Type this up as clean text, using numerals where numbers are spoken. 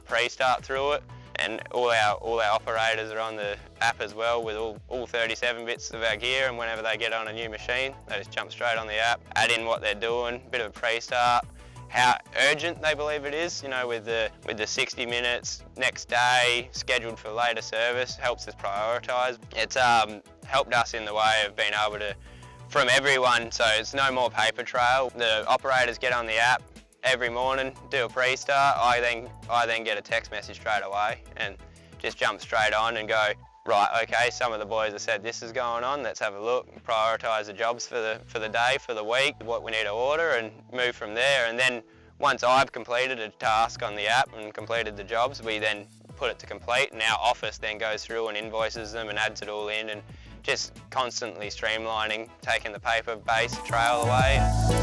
pre-start through it, and all our operators are on the app as well with all 37 bits of our gear, and whenever they get on a new machine, they just jump straight on the app, add in what they're doing, bit of a pre-start, how urgent they believe it is, you know, with the 60 minutes next day scheduled for later service, helps us prioritise. It's helped us in the way of being able to, from everyone, so it's no more paper trail. The operators get on the app every morning, do a pre-start, I then get a text message straight away and just jump straight on and go, right, okay, some of the boys have said this is going on, let's have a look, prioritise the jobs for the day, for the week, what we need to order, and move from there. And then once I've completed a task on the app and completed the jobs, we then put it to complete, and our office then goes through and invoices them and adds it all in, and just constantly streamlining, taking the paper-based trail away.